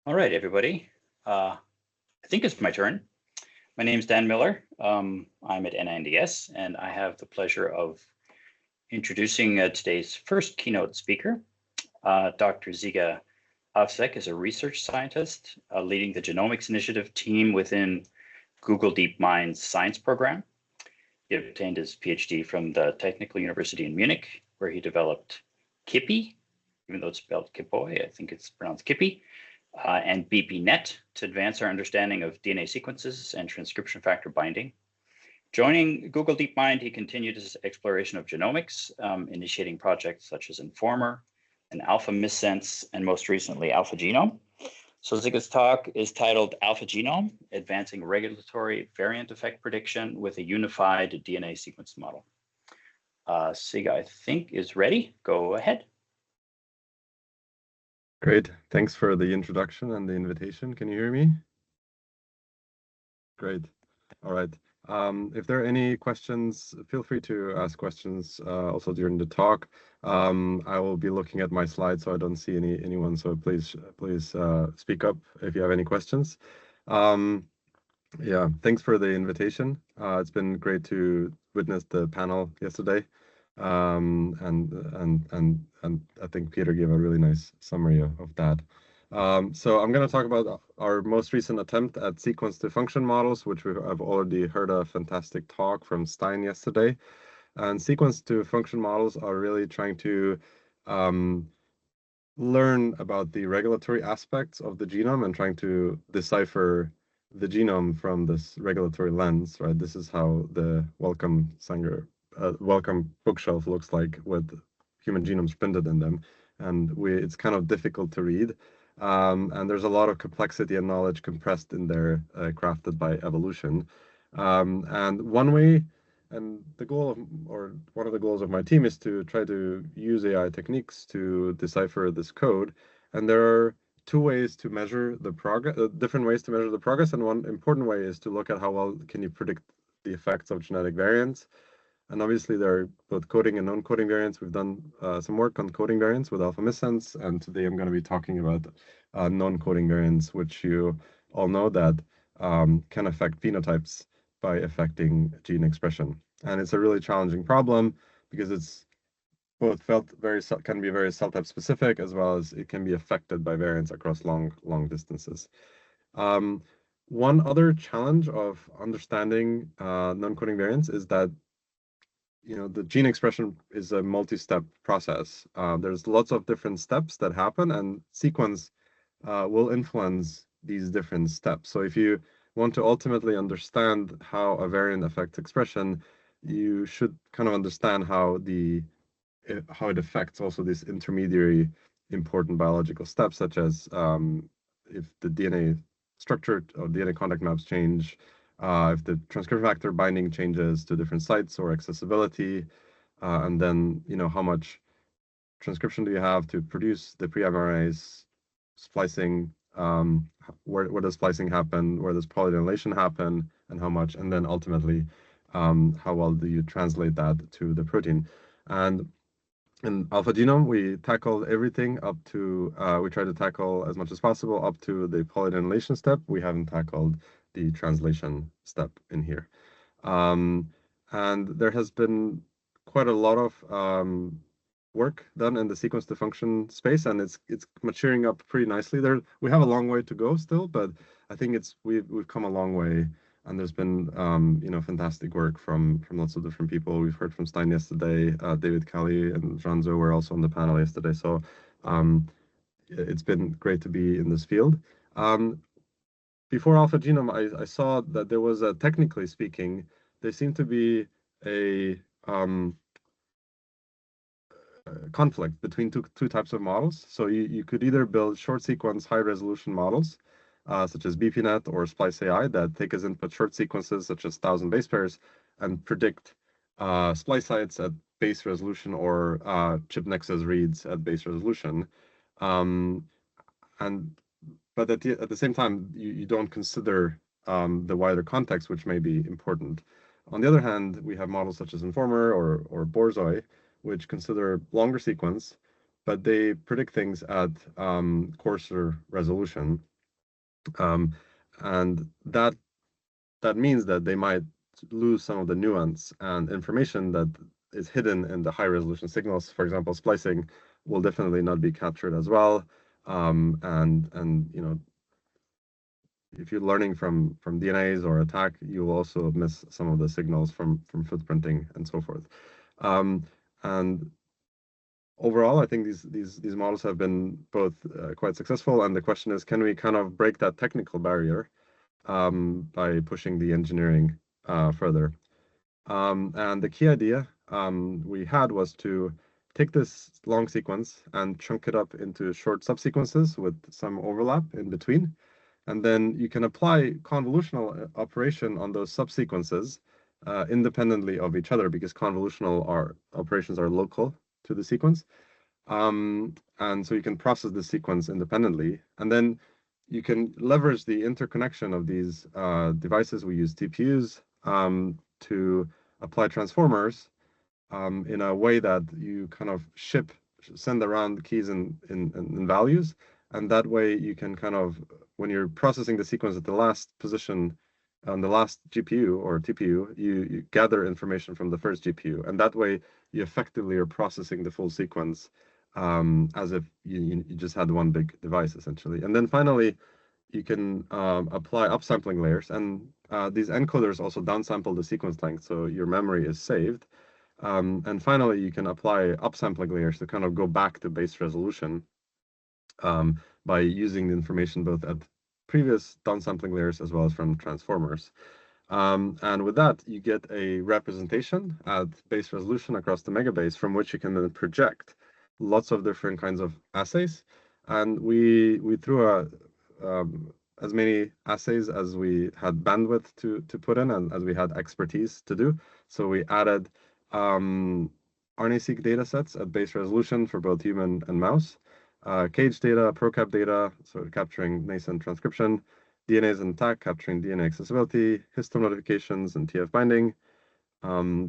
All right, everybody. I think it's my turn. My name is Dan Miller. I'm at NINDS, and I have the pleasure of introducing today's first keynote speaker. Dr. Žiga Avsec is a research scientist leading the Genomics Initiative team within Google DeepMind's science program. He obtained his PhD from the Technical University in Munich, where he developed Kippy, even though it's spelled Kippoi, I think it's pronounced Kippy, and BPNet to advance our understanding of DNA sequences and transcription factor binding. Joining Google DeepMind, he continued his exploration of genomics, initiating projects such as Informer and AlphaMissense, and most recently AlphaGenome. So Žiga's talk is titled AlphaGenome, Advancing Regulatory Variant Effect Prediction with a Unified DNA Sequence Model. Žiga, I think, is ready. Go ahead. Great. Thanks for the introduction and the invitation. Can you hear me? Great. All right. If there are any questions, feel free to ask questions also during the talk. I will be looking at my slides, so I don't see anyone. So please speak up if you have any questions. Yeah, thanks for the invitation. It's been great to witness the panel yesterday. And I think Peter gave a really nice summary of that. So I'm going to talk about our most recent attempt at sequence to function models, which I've already heard a fantastic talk from Stein yesterday. And sequence to function models are really trying to learn about the regulatory aspects of the genome and trying to decipher the genome from this regulatory lens, right? This is how the welcome bookshelf looks like with human genomes printed in them. And it's kind of difficult to read. And there's a lot of complexity and knowledge compressed in there, crafted by evolution. And one way, and the goal of, or one of the goals of my team is to try to use AI techniques to decipher this code. And there are two ways to measure the progress, different ways to measure the progress. And one important way is to look at how well can you predict the effects of genetic variants. And obviously there are both coding and non-coding variants. We've done some work on coding variants with AlphaMissense, and today I'm going to be talking about non-coding variants, which you all know that can affect phenotypes by affecting gene expression. And it's a really challenging problem because it's both can be very cell type specific, as well as it can be affected by variants across long distances. One other challenge of understanding non-coding variants is that the gene expression is a multi-step process. There's lots of different steps that happen, and sequence will influence these different steps. So if you want to ultimately understand how a variant affects expression, you should kind of understand how it affects also these intermediary important biological steps, such as if the DNA structure or DNA contact maps change, if the transcription factor binding changes to different sites or accessibility, and then how much transcription do you have to produce the pre-mRNAs, splicing, where does splicing happen, where does polynylation happen, and how much, and then ultimately how well do you translate that to the protein. And in AlphaGenome, we tackled everything up to, we try to tackle as much as possible up to the polynylation step. We haven't tackled the translation step in here. And there has been quite a lot of work done in the sequence to function space, and it's maturing up pretty nicely. We have a long way to go still, but I think we've come a long way, and there's been fantastic work from lots of different people. We've heard from Stein yesterday, David Kelly and Janzo were also on the panel yesterday. So it's been great to be in this field. Before AlphaGenome, I saw that there was technically speaking, there seemed to be a conflict between two types of models. So you could either build short sequence high resolution models, such as BPNet or Splice AI, that take as input short sequences such as 1,000 base pairs and predict splice sites at base resolution or chip nexus reads at base resolution. But at the same time, you don't consider the wider context, which may be important. On the other hand, we have models such as Informer or Borzoi, which consider longer sequence, but they predict things at coarser resolution. And that means that they might lose some of the nuance and information that is hidden in the high resolution signals. For example, splicing will definitely not be captured as well. And you know, if you're learning from DNAs or attack, you will also miss some of the signals from footprinting and so forth. And overall, I think these models have been both quite successful. And the question is, can we kind of break that technical barrier by pushing the engineering further? And the key idea we had was to take this long sequence and chunk it up into short subsequences with some overlap in between. And then you can apply convolutional operation on those subsequences independently of each other, because convolutional operations are local to the sequence. And so you can process the sequence independently. And then you can leverage the interconnection of these devices. We use TPUs to apply transformers in a way that you kind of send around keys and values. And that way you can kind of, when you're processing the sequence at the last position on the last GPU or TPU, you gather information from the first GPU. And that way you effectively are processing the full sequence as if you just had one big device, essentially. And then finally, you can apply upsampling layers. And these encoders also downsample the sequence length, so your memory is saved. And finally, you can apply upsampling layers to kind of go back to base resolution by using the information both at previous downsampling layers as well as from transformers. And with that, you get a representation at base resolution across the megabase, from which you can then project lots of different kinds of assays. And we threw as many assays as we had bandwidth to put in and as we had expertise to do. So we added RNA-seq data sets at base resolution for both human and mouse, cage data, ProCap data, so capturing nascent transcription, DNAs and attack, capturing DNA accessibility, histone notifications, and TF binding.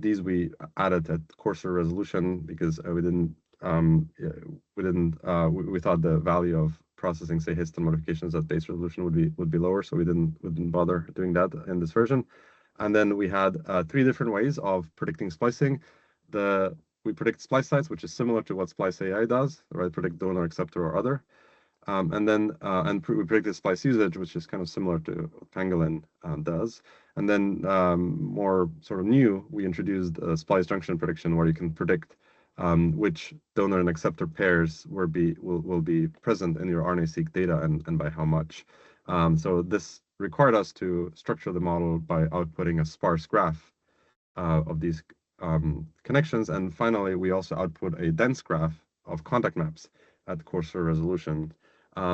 These we added at coarser resolution because we thought the value of processing, say, histone modifications at base resolution would be lower, so we didn't bother doing that in this version. And then we had 3 different ways of predicting splicing. We predict splice sites, which is similar to what Splice AI does, right? Predict donor, acceptor, or other. And then we predicted splice usage, which is kind of similar to what Pangolin does. And then more sort of new, we introduced a splice junction prediction, where you can predict which donor and acceptor pairs will be present in your RNA-seq data and by how much. So this required us to structure the model by outputting a sparse graph of these connections. And finally, we also output a dense graph of contact maps at coarser resolution.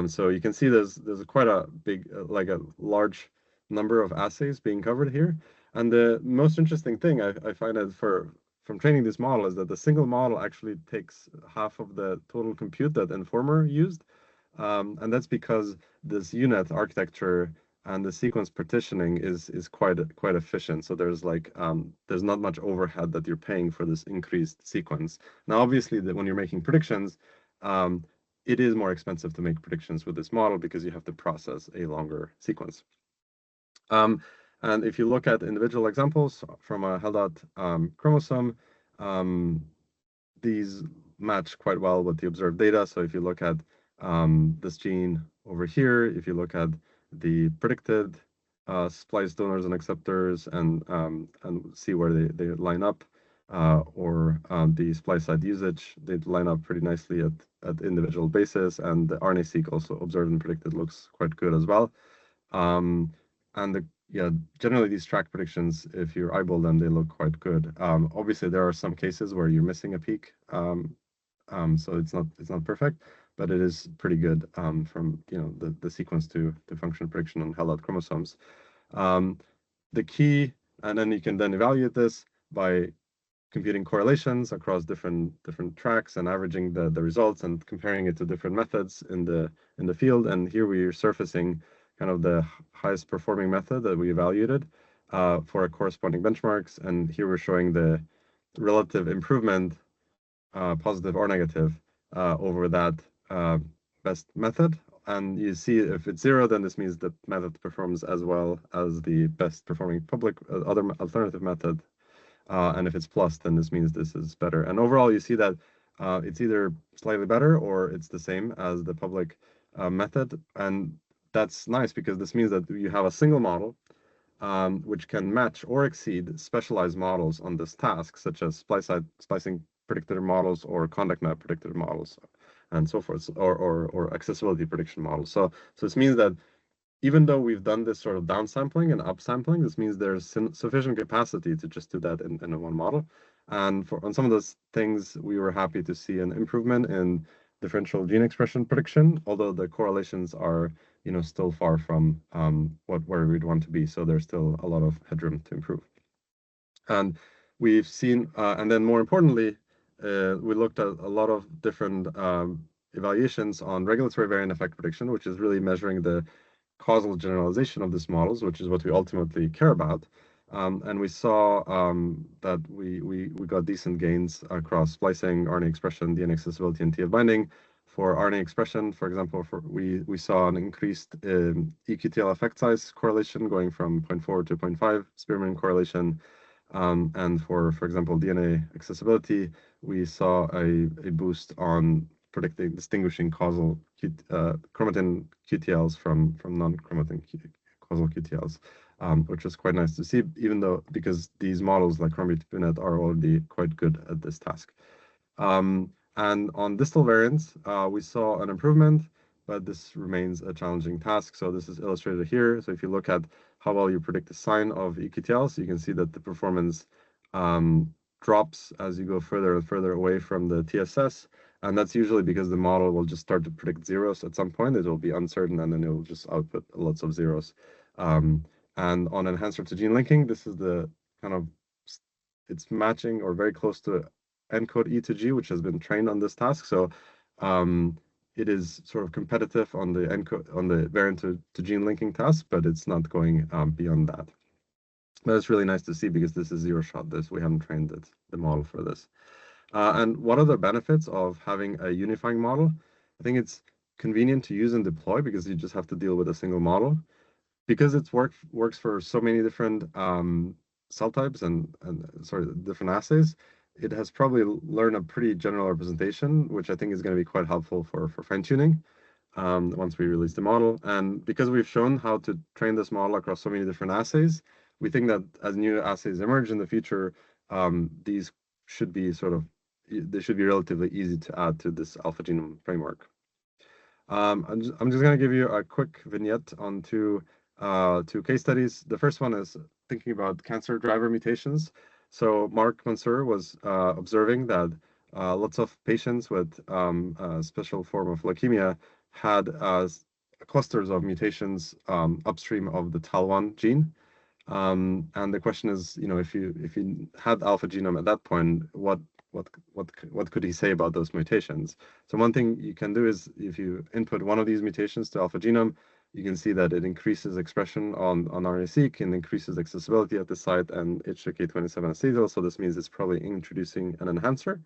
So you can see there's quite a big, like a large number of assays being covered here. And the most interesting thing I find is from training this model is that the single model actually takes half of the total compute that Informer used. And that's because this UNet architecture and the sequence partitioning is quite efficient. So there's not much overhead that you're paying for this increased sequence. Now, obviously, when you're making predictions, it is more expensive to make predictions with this model because you have to process a longer sequence. And if you look at individual examples from a held-out chromosome, these match quite well with the observed data. So if you look at this gene over here, if you look at the predicted splice donors and acceptors and see where they line up, or the splice site usage, they line up pretty nicely at individual basis, and the RNA-seq also observed and predicted looks quite good as well. And generally these track predictions, if you eyeball them, they look quite good. Obviously, there are some cases where you're missing a peak, so it's not perfect, but it is pretty good from the sequence to function prediction on held-out chromosomes. The key, and then you can then evaluate this by computing correlations across different tracks and averaging the results and comparing it to different methods in the field. And here we are surfacing kind of the highest performing method that we evaluated for our corresponding benchmarks. And here we're showing the relative improvement, positive or negative, over that best method and you see if it's 0, then this means the method performs as well as the best performing public other alternative method. And if it's plus, then this means this is better. And overall, you see that it's either slightly better or it's the same as the public method. And that's nice because this means that you have a single model which can match or exceed specialized models on this task, such as splicing predictor models or contact map predictor models, and so forth, or accessibility prediction models. So this means that even though we've done this sort of downsampling and upsampling, this means there's sufficient capacity to just do that in one model. And on some of those things, we were happy to see an improvement in differential gene expression prediction, although the correlations are, still far from where we'd want to be. So there's still a lot of headroom to improve. And we've seen, and then more importantly, we looked at a lot of different evaluations on regulatory variant effect prediction, which is really measuring the causal generalization of these models, which is what we ultimately care about. And we saw that we got decent gains across splicing, RNA expression, DNA accessibility, and TF binding. For RNA expression, for example, we saw an increased eQTL effect size correlation going from 0.4 to 0.5 Spearman correlation. And for example, DNA accessibility, we saw a boost on distinguishing causal chromatin QTLs from non-chromatin causal QTLs, which was quite nice to see, because these models like chromatin are already quite good at this task. And on distal variants, we saw an improvement, but this remains a challenging task. So this is illustrated here. So if you look at how well you predict the sign of eQTLs, you can see that the performance drops as you go further and further away from the TSS. And that's usually because the model will just start to predict zeros at some point. It will be uncertain, and then it will just output lots of zeros. And on enhancer to gene linking, this is the kind of, it's matching or very close to encode E to G, which has been trained on this task. So it is sort of competitive on the variant to gene linking task, but it's not going beyond that. But it's really nice to see because this is zero shot. We haven't trained the model for this. And what are the benefits of having a unifying model? I think it's convenient to use and deploy because you just have to deal with a single model. Because it works for so many different cell types and different assays, it has probably learned a pretty general representation, which I think is going to be quite helpful for fine-tuning once we release the model. And because we've shown how to train this model across so many different assays, we think that as new assays emerge in the future, these should be they should be relatively easy to add to this AlphaGenome framework. I'm just going to give you a quick vignette on two case studies. The first one is thinking about cancer driver mutations. So Mark Mansour was observing that lots of patients with a special form of leukemia had clusters of mutations upstream of the TAL1 gene. And the question is, if you had AlphaGenome at that point, what could he say about those mutations? So one thing you can do is if you input one of these mutations to AlphaGenome, you can see that it increases expression on RNA-seq and increases accessibility at the site and H2K27 acetyl. So this means it's probably introducing an enhancer.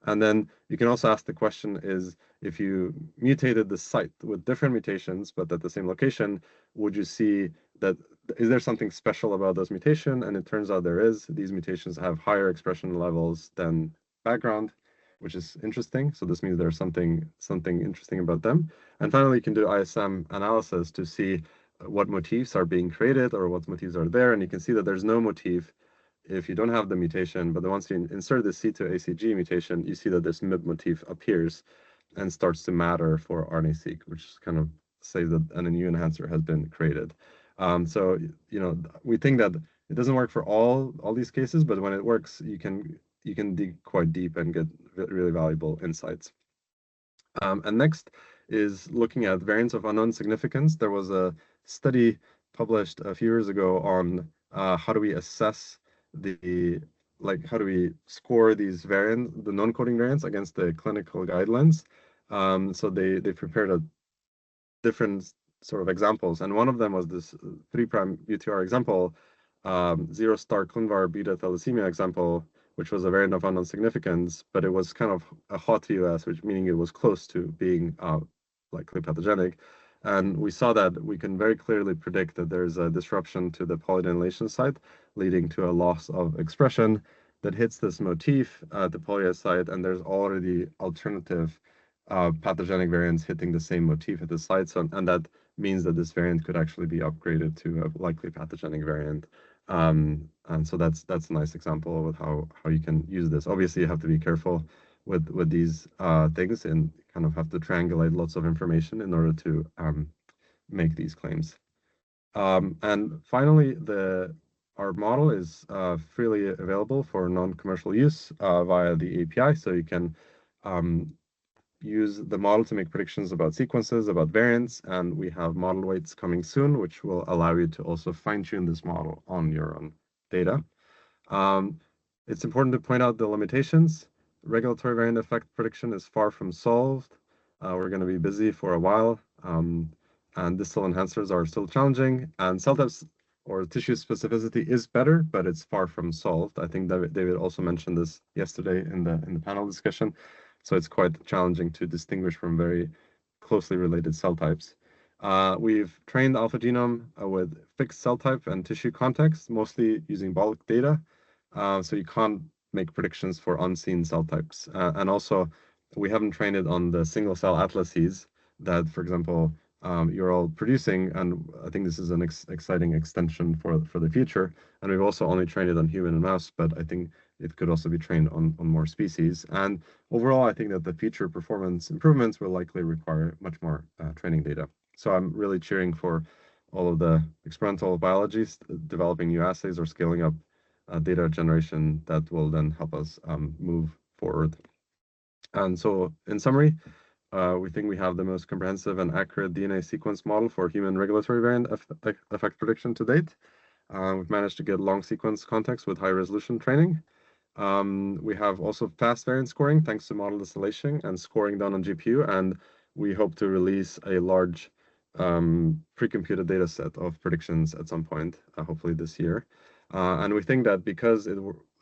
And then you can also ask the question is, if you mutated the site with different mutations, but at the same location, would you see that, is there something special about those mutations? And it turns out there is. These mutations have higher expression levels than background, which is interesting. So this means there's something interesting about them. And finally, you can do ISM analysis to see what motifs are being created or what motifs are there. And you can see that there's no motif if you don't have the mutation, but once you insert the C2ACG mutation, you see that this MIB motif appears and starts to matter for RNA-seq, which kind of says that a new enhancer has been created. So, we think that it doesn't work for all these cases, but when it works, you can dig quite deep and get really valuable insights. And next is looking at variants of unknown significance. There was a study published a few years ago on how do we assess how do we score these variants, the non-coding variants, against the clinical guidelines. So they prepared a different sort of examples, and one of them was this 3' UTR example, 0* Clinvar beta thalassemia example, which was a variant of unknown significance, but it was kind of a hot VUS, which meaning it was close to being likely pathogenic. And we saw that we can very clearly predict that there's a disruption to the polyanylation site, leading to a loss of expression that hits this motif at the poly site, and there's already alternative pathogenic variants hitting the same motif at the site. So, and that means that this variant could actually be upgraded to a likely pathogenic variant. And so that's a nice example of how you can use this. Obviously, you have to be careful with these things and kind of have to triangulate lots of information in order to make these claims. And finally, our model is freely available for non-commercial use via the API. So you can use the model to make predictions about sequences, about variants, and we have model weights coming soon, which will allow you to also fine-tune this model on your own data. It's important to point out the limitations. Regulatory variant effect prediction is far from solved. We're going to be busy for a while, and distal enhancers are still challenging, and cell types or tissue specificity is better, but it's far from solved. I think David also mentioned this yesterday in the panel discussion. So it's quite challenging to distinguish from very closely related cell types. We've trained AlphaGenome with fixed cell type and tissue context, mostly using bulk data. So you can't make predictions for unseen cell types. And also, we haven't trained it on the single cell atlases that, for example, you're all producing. And I think this is an exciting extension for the future. And we've also only trained it on human and mouse, but I think it could also be trained on more species. And overall, I think that the future performance improvements will likely require much more training data. So I'm really cheering for all of the experimental biologists developing new assays or scaling up data generation that will then help us move forward. And so in summary, we think we have the most comprehensive and accurate DNA sequence model for human regulatory variant effect prediction to date. We've managed to get long sequence context with high resolution training. We have also fast variant scoring thanks to model distillation and scoring done on GPU, and we hope to release a large pre-computed data set of predictions at some point, hopefully this year. And we think that because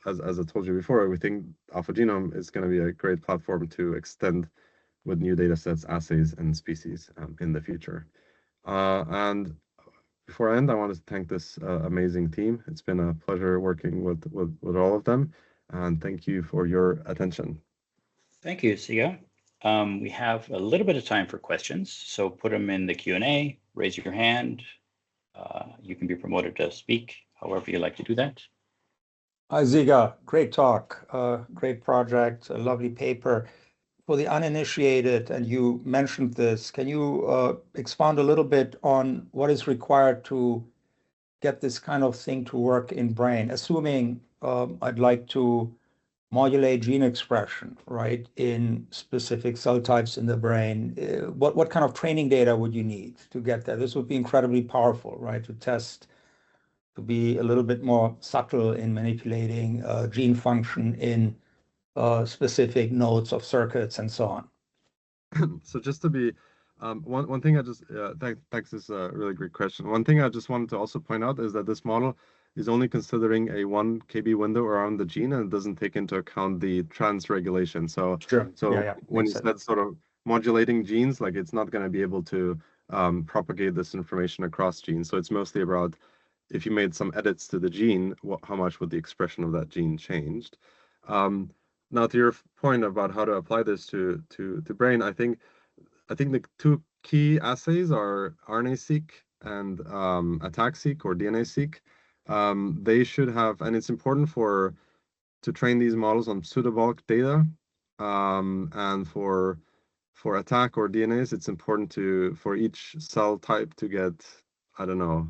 as I told you before, we think AlphaGenome is going to be a great platform to extend with new data sets, assays, and species in the future. And before I end, I want to thank this amazing team. It's been a pleasure working with all of them. And thank you for your attention. Thank you, Žiga. We have a little bit of time for questions, so put them in the Q&A, raise your hand. You can be promoted to speak, however you like to do that. Hi, Žiga. Great talk, great project, a lovely paper. For the uninitiated, and you mentioned this, can you expound a little bit on what is required to get this kind of thing to work in brain, assuming I'd like to modulate gene expression, right, in specific cell types in the brain? What kind of training data would you need to get there? This would be incredibly powerful, right, to test, to be a little bit more subtle in manipulating gene function in specific nodes of circuits and so on. So just to be one thing I just thanks, this is a really great question. One thing I just wanted to also point out is that this model is only considering a 1 kb window around the gene, and it doesn't take into account the transregulation. So Sure. so Yeah, when you makes said sort of modulating genes, like it's not going to be able to propagate this information across genes. So it's mostly about if you made some edits to the gene, how much would the expression of that gene changed? Now to your point about how to apply this to brain, I think the two key assays are RNA-seq and ATAC-seq or DNA-seq. They should have, and it's important to train these models on pseudobulk data. And for ATAC or DNAs, it's important for each cell type to get, I don't know,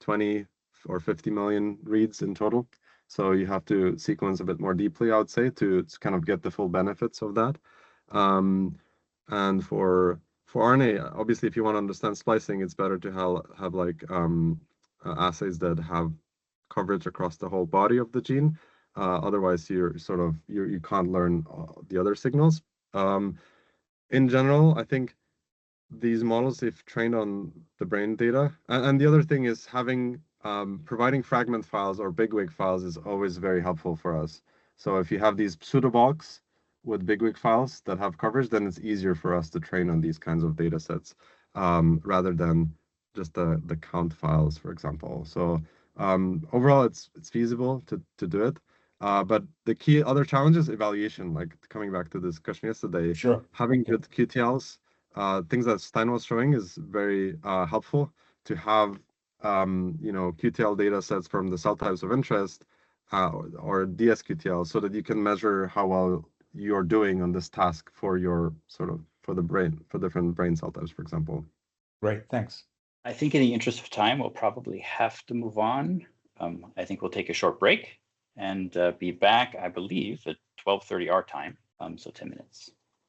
20 or 50 million reads in total. So you have to sequence a bit more deeply, I would say, to kind of get the full benefits of that. And for RNA, obviously, if you want to understand splicing, it's better to have like assays that have coverage across the whole body of the gene. Otherwise, you can't learn the other signals. In general, I think these models, if trained on the brain data, and the other thing is providing fragment files or bigwig files is always very helpful for us. So if you have these pseudobulks with bigwig files that have coverage, then it's easier for us to train on these kinds of data sets. rather than just the count files, for example. So overall, it's feasible to do it. But the key other challenge is evaluation, like coming back to the discussion yesterday, Sure. having good QTLs, things that Stein was showing is very helpful to have, QTL data sets from the cell types of interest or DSQTL so that you can measure how well you're doing on this task for your for the brain, for different brain cell types, for example. Great, thanks. I think in the interest of time, we'll probably have to move on. I think we'll take a short break and be back, I believe, at 12:30 our time, so 10 minutes.